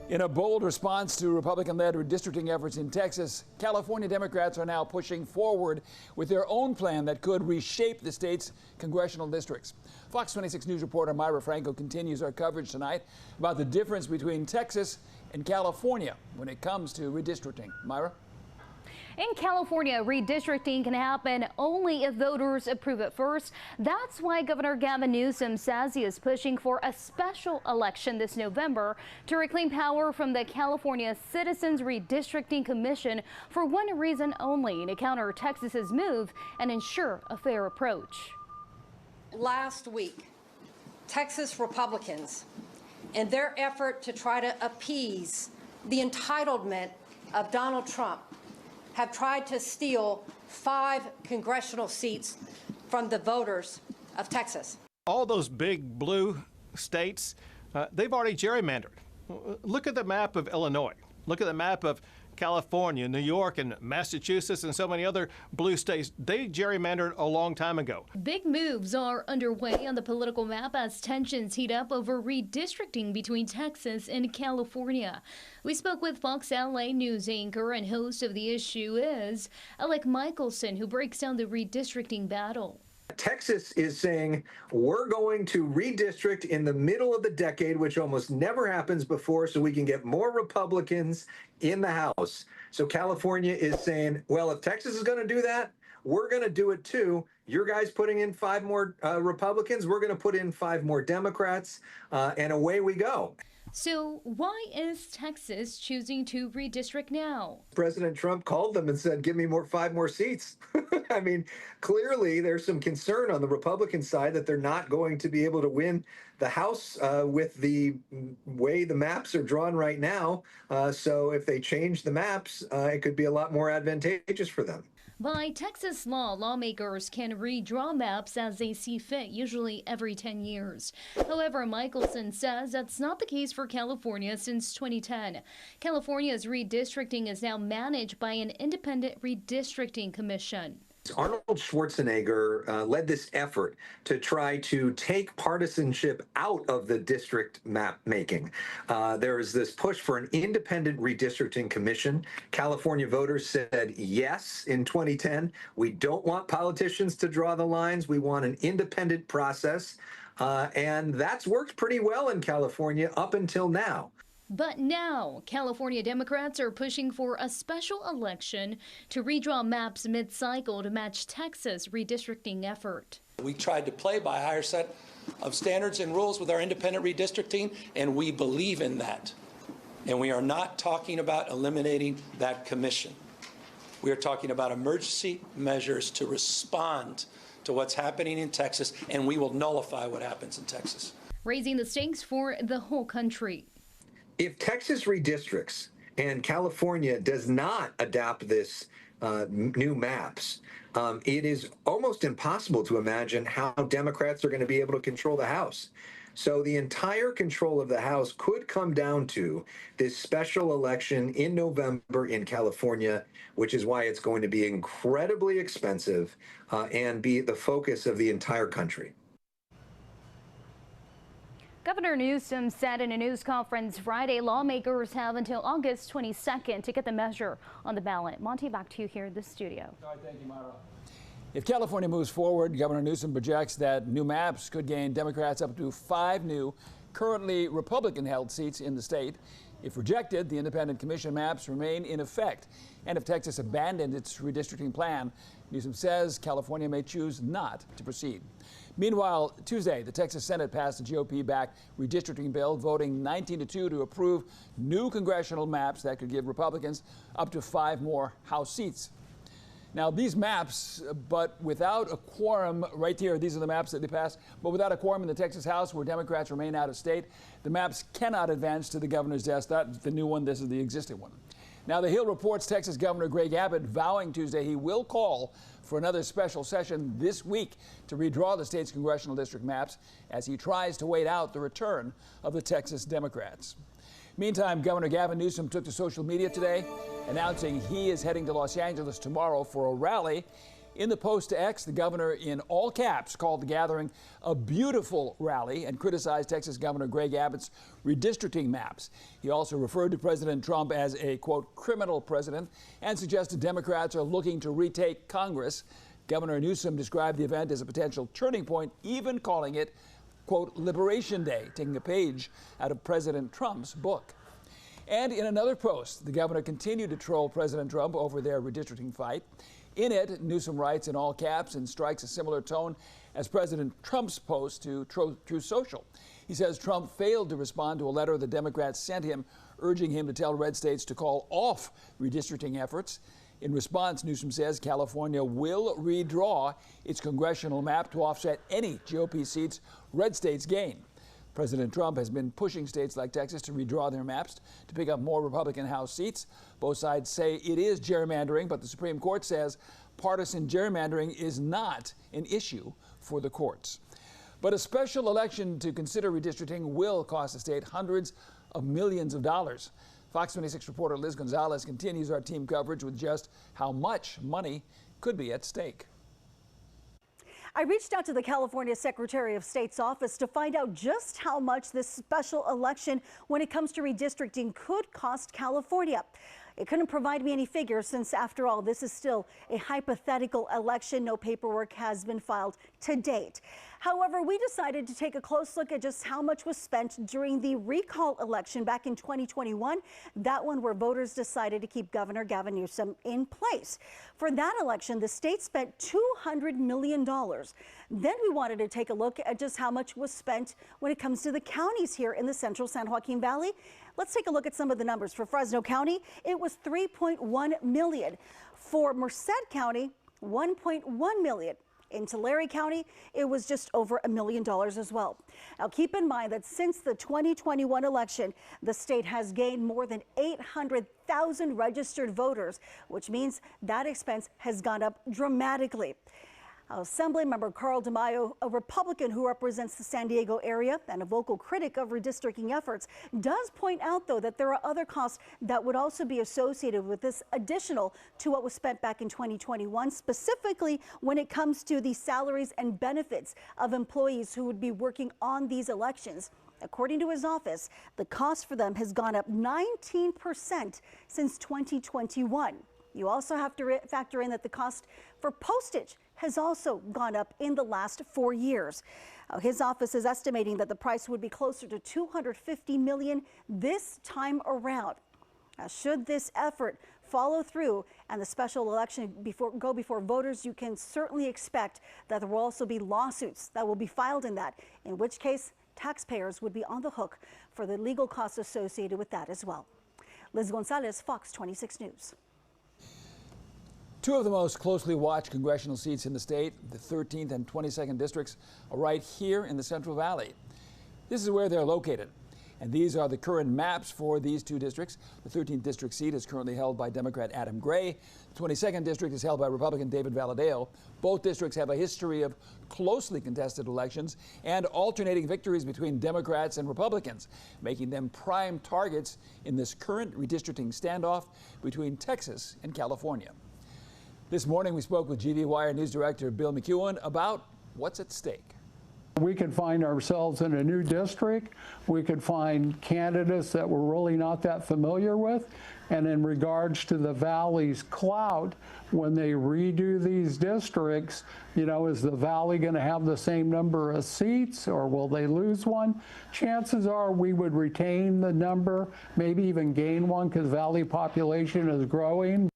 In a bold response to Republican-led redistricting efforts in Texas, California Democrats are now pushing forward with their own plan that could reshape the state's congressional districts. Fox 26 News reporter Myra Franco continues our coverage tonight about the difference between Texas and California when it comes to redistricting. Myra? In California, redistricting can happen only if voters approve it first. That's why Governor Gavin Newsom says he is pushing for a special election this November to reclaim power from the California Citizens Redistricting Commission for one reason only: to counter Texas's move and ensure a fair approach. Last week, Texas Republicans, in their effort to try to appease the entitlement of Donald Trump, have tried to steal 5 congressional seats from the voters of Texas. All those big blue states, they've already gerrymandered. Look at the map of Illinois. Look at the map of California, New York, and Massachusetts, and so many other blue states. They gerrymandered a long time ago. Big moves are underway on the political map as tensions heat up over redistricting between Texas and California. We spoke with Fox LA News anchor and host of The Issue Is, Alec Michelson, who breaks down the redistricting battle. Texas is saying we're going to redistrict in the middle of the decade, which almost never happens before, so we can get more Republicans in the House. So California is saying, well, if Texas is going to do that, we're going to do it too. Your guys putting in 5 more Republicans, we're going to put in 5 more Democrats, and away we go. So why is Texas choosing to redistrict now? President Trump called them and said, give me 5 more seats. I mean, clearly there's some concern on the Republican side that they're not going to be able to win the House with the way the maps are drawn right now. So if they change the maps, it could be a lot more advantageous for them. By Texas law, lawmakers can redraw maps as they see fit, usually every 10 years. However, Michelson says that's not the case for California since 2010. California's redistricting is now managed by an independent redistricting commission. Arnold Schwarzenegger led this effort to try to take partisanship out of the district map making. There is this push for an independent redistricting commission. California voters said yes in 2010. We don't want politicians to draw the lines. We want an independent process. And that's worked pretty well in California up until now. But now, California Democrats are pushing for a special election to redraw maps mid-cycle to match Texas' redistricting effort. We tried to play by a higher set of standards and rules with our independent redistricting, and we believe in that. And we are not talking about eliminating that commission. We are talking about emergency measures to respond to what's happening in Texas, and we will nullify what happens in Texas. Raising the stakes for the whole country. If Texas redistricts and California does not adopt this new maps, it is almost impossible to imagine how Democrats are going to be able to control the House. So the entire control of the House could come down to this special election in November in California, which is why it's going to be incredibly expensive and be the focus of the entire country. Governor Newsom said in a news conference Friday lawmakers have until August 22nd to get the measure on the ballot. Monty, back to you here in the studio. All right, thank you, Myra. If California moves forward, Governor Newsom projects that new maps could gain Democrats up to 5 new, currently Republican-held seats in the state. If rejected, the independent commission maps remain in effect. And if Texas abandoned its redistricting plan, Newsom says California may choose not to proceed. Meanwhile, Tuesday, the Texas Senate passed a GOP-backed redistricting bill, voting 19-2 to approve new congressional maps that could give Republicans up to 5 more House seats. Now, these maps, but without a quorum, right here, these are the maps that they passed, but without a quorum in the Texas House where Democrats remain out of state, the maps cannot advance to the governor's desk. That's the new one. This is the existing one. Now, The Hill reports Texas Governor Greg Abbott vowing Tuesday he will call for another special session this week to redraw the state's congressional district maps as he tries to wait out the return of the Texas Democrats. Meantime, Governor Gavin Newsom took to social media today announcing he is heading to Los Angeles tomorrow for a rally In the post to X, the governor, in all caps, called the gathering a beautiful rally and criticized Texas Governor Greg Abbott's redistricting maps. He also referred to President Trump as a, quote, criminal president and suggested Democrats are looking to retake Congress. Governor Newsom described the event as a potential turning point, even calling it, quote, Liberation Day, taking a page out of President Trump's book. And in another post, the governor continued to troll President Trump over their redistricting fight. In it, Newsom writes in all caps and strikes a similar tone as President Trump's post to Truth Social. He says Trump failed to respond to a letter the Democrats sent him urging him to tell red states to call off redistricting efforts. In response, Newsom says California will redraw its congressional map to offset any GOP seats red states gain. President Trump has been pushing states like Texas to redraw their maps to pick up more Republican House seats. Both sides say it is gerrymandering, but the Supreme Court says partisan gerrymandering is not an issue for the courts. But a special election to consider redistricting will cost the state hundreds of millions of dollars. Fox 26 reporter Liz Gonzalez continues our team coverage with just how much money could be at stake. I reached out to the California Secretary of State's office to find out just how much this special election when it comes to redistricting could cost California. It couldn't provide me any figures since, after all, this is still a hypothetical election. No paperwork has been filed to date. However, we decided to take a close look at just how much was spent during the recall election back in 2021, that one where voters decided to keep Governor Gavin Newsom in place. For that election, the state spent $200 million. Then we wanted to take a look at just how much was spent when it comes to the counties here in the central San Joaquin Valley. Let's take a look at some of the numbers. For Fresno County, it was $3.1 million. For Merced County, $1.1 million. In Tulare County, it was just over $1 million as well. Now, keep in mind that since the 2021 election, the state has gained more than 800,000 registered voters, which means that expense has gone up dramatically. Assemblymember Carl DeMaio, a Republican who represents the San Diego area and a vocal critic of redistricting efforts, does point out, though, that there are other costs that would also be associated with this, additional to what was spent back in 2021, specifically when it comes to the salaries and benefits of employees who would be working on these elections. According to his office, the cost for them has gone up 19% since 2021. You also have to factor in that the cost for postage has also gone up in the last 4 years. His office is estimating that the price would be closer to $250 million this time around. Now, should this effort follow through and the special election go before voters, you can certainly expect that there will also be lawsuits that will be filed in that, in which case taxpayers would be on the hook for the legal costs associated with that as well. Liz Gonzalez, Fox 26 News. Two of the most closely watched congressional seats in the state, the 13th and 22nd districts, are right here in the Central Valley. This is where they're located. And these are the current maps for these two districts. The 13th district seat is currently held by Democrat Adam Gray. The 22nd district is held by Republican David Valadao. Both districts have a history of closely contested elections and alternating victories between Democrats and Republicans, making them prime targets in this current redistricting standoff between Texas and California. This morning, we spoke with GV Wire News Director Bill McEwen about what's at stake. We could find ourselves in a new district. We could find candidates that we're really not that familiar with. And in regards to the Valley's clout, when they redo these districts, you know, is the Valley going to have the same number of seats, or will they lose one? Chances are we would retain the number, maybe even gain one, because Valley population is growing.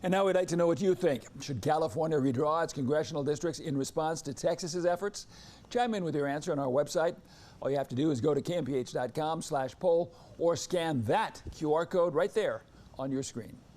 And now we'd like to know what you think. Should California redraw its congressional districts in response to Texas's efforts? Chime in with your answer on our website. All you have to do is go to kmph.com/poll or scan that QR code right there on your screen.